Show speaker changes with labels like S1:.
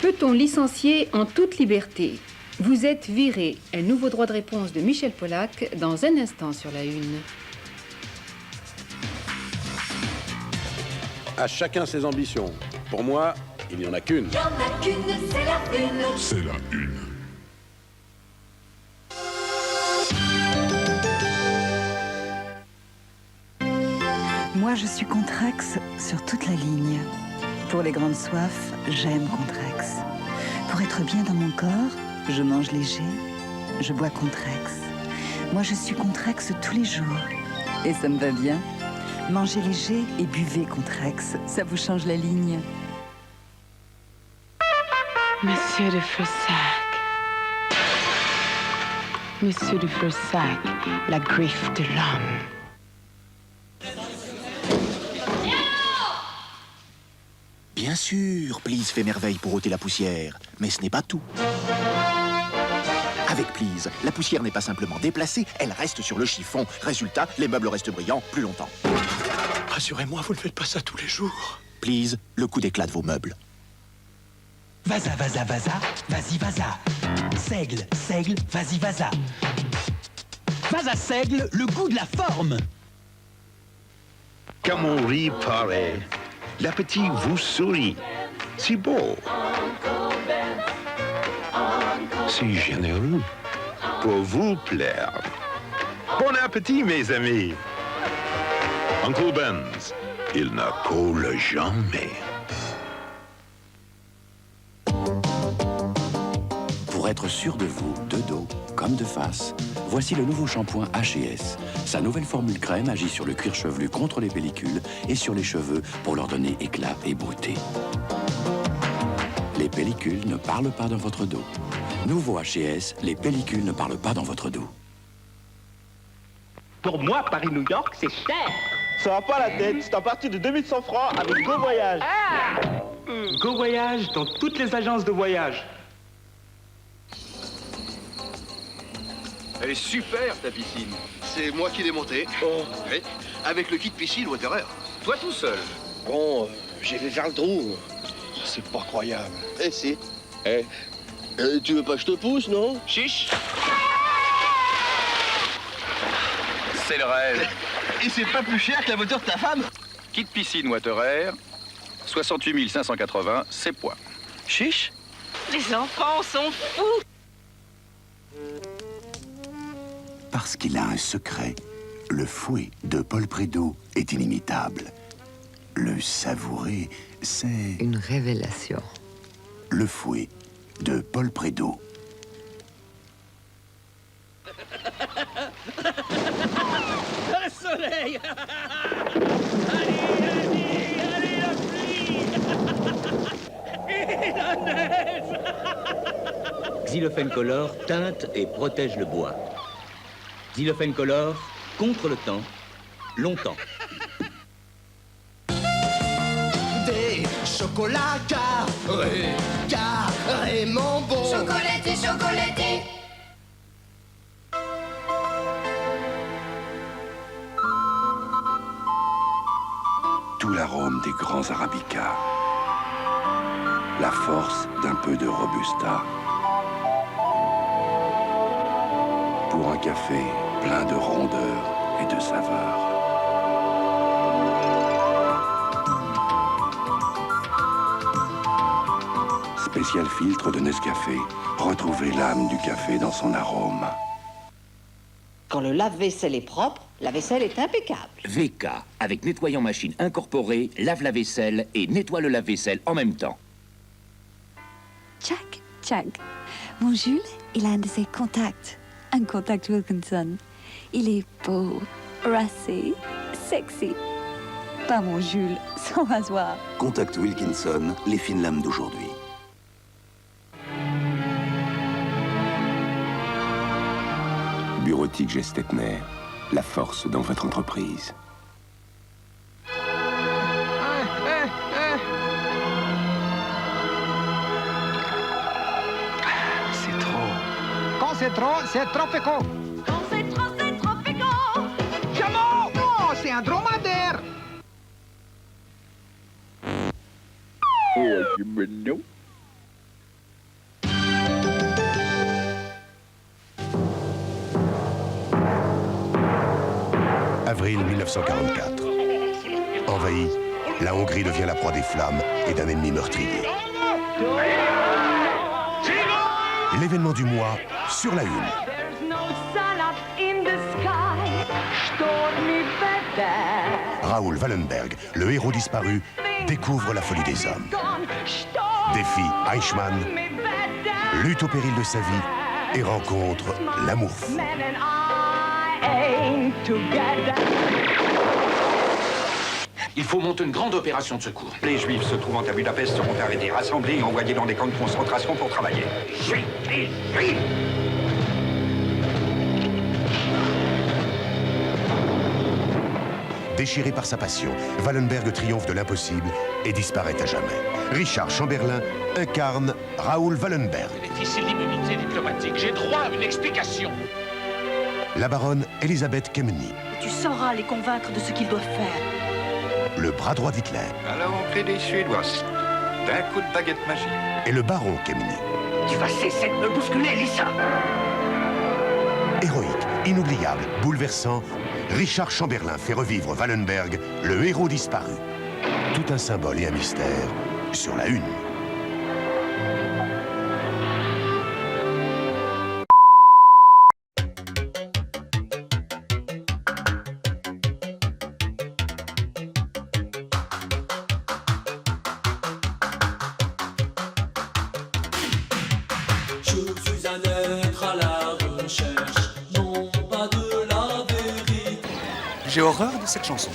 S1: Peut-on licencier en toute liberté? Vous êtes viré. Un nouveau droit de réponse de Michel Polac dans un instant sur la Une.
S2: À chacun ses ambitions. Pour moi, il n'y en a qu'une.
S3: Il n'y en a qu'une, c'est la Une.
S4: C'est la Une.
S5: Moi, je suis Contrex sur toute la ligne. Pour les grandes soifs, j'aime Contrex. Pour être bien dans mon corps, je mange léger, je bois Contrex. Moi, je suis Contrex tous les jours. Et ça me va bien. Mangez léger et buvez Contrex. Ça vous change la ligne.
S6: Monsieur de Fursac. Monsieur de Fursac, la griffe de l'homme.
S7: Bien sûr, Please fait merveille pour ôter la poussière, mais ce n'est pas tout. Avec Please, la poussière n'est pas simplement déplacée, elle reste sur le chiffon. Résultat, les meubles restent brillants plus longtemps.
S8: Rassurez-moi, vous ne faites pas ça tous les jours.
S7: Please, le coup d'éclat de vos meubles.
S9: Vaza, vaza, vaza, vas-y, vaza. Seigle, seigle, vas-y, vaza. Vaza seigle, le goût de la forme.
S10: Comme on rit pareil, l'appétit vous sourit. Si beau. Si généreux. Pour vous plaire. Bon appétit, mes amis. Uncle Ben's, il ne coule jamais.
S11: Pour être sûr de vous, de dos comme de face, voici le nouveau shampoing H&S. Sa nouvelle formule crème agit sur le cuir chevelu contre les pellicules et sur les cheveux pour leur donner éclat et beauté. Les pellicules ne parlent pas dans votre dos. Nouveau H&S, les pellicules ne parlent pas dans votre dos.
S12: Pour moi, Paris-New York, c'est cher. Ça va pas la tête, c'est à partir de 2100 francs avec Go Voyage. Go Voyage dans toutes les agences de voyage.
S13: Elle est super, ta piscine.
S14: C'est moi qui l'ai montée.
S13: Oh.
S14: Oui. Avec le kit piscine Waterer.
S13: Toi tout seul.
S14: Bon, j'ai fait faire le trou. C'est pas croyable. Eh si. Tu veux pas que je te pousse, non?
S13: Chiche. C'est le rêve.
S14: Et c'est pas plus cher que la voiture de ta femme?
S13: Kit piscine Waterer, 68 580, c'est points.
S14: Chiche.
S6: Les enfants sont fous.
S11: Parce qu'il a un secret, le fouet de Paul Prédo est inimitable. Le savourer, c'est...
S15: une révélation.
S11: Le fouet de Paul Prédo.
S12: Le soleil. Allez, la pluie. Et la neige.
S16: Xylophène Color teinte et protège le bois. Xylophène Color contre le temps, longtemps.
S9: Des chocolats carrés, carrément bons.
S3: Chocolaté, chocolaté.
S11: Tout l'arôme des grands arabicas. La force d'un peu de robusta. Pour un café plein de rondeur et de saveur. Spécial filtre de Nescafé. Retrouvez l'âme du café dans son arôme.
S17: Quand le lave-vaisselle est propre, la vaisselle est impeccable.
S16: VK, avec nettoyant machine incorporé, lave la vaisselle et nettoie le lave-vaisselle en même temps.
S18: Jack, Jack. Mon Jules, il a un de ses contacts. Un contact Wilkinson. Il est beau, racé, sexy. Pas mon Jules, sans rasoir.
S11: Contact Wilkinson, les fines lames d'aujourd'hui. Bureautique Gestetner, la force dans votre entreprise.
S12: C'est trop. Quand c'est trop fécond.
S3: Quand c'est trop fécond.
S12: Chameau! Non, c'est un dromadaire.
S4: avril 1944. Envahie, la Hongrie devient la proie des flammes et d'un ennemi meurtrier. L'événement du mois sur la une. Raoul Wallenberg, le héros disparu, découvre la folie des hommes. Défie Eichmann, lutte au péril de sa vie et rencontre l'amour fou.
S15: Il faut monter une grande opération de secours. Les Juifs se trouvant à Budapest seront arrêtés, rassemblés et envoyés dans des camps de concentration pour travailler. Juifs, juifs, juifs.
S4: Déchiré par sa passion, Wallenberg triomphe de l'impossible et disparaît à jamais. Richard Chamberlain incarne Raoul Wallenberg.
S19: C'est ici l'immunité diplomatique. J'ai droit à une explication.
S4: La baronne Elisabeth Kemeny.
S20: Tu sauras les convaincre de ce qu'ils doivent faire.
S4: Le bras droit d'Hitler.
S13: Alors on fait des Suédois. D'un coup de baguette magique.
S4: Et le baron Kemeny.
S19: Tu vas cesser de me bousculer, Lisa.
S4: Héroïque, inoubliable, bouleversant, Richard Chamberlain fait revivre Wallenberg, le héros disparu. Tout un symbole et un mystère sur la une.
S21: Je suis un être à la recherche, non pas de la vérité.
S22: J'ai horreur de cette chanson.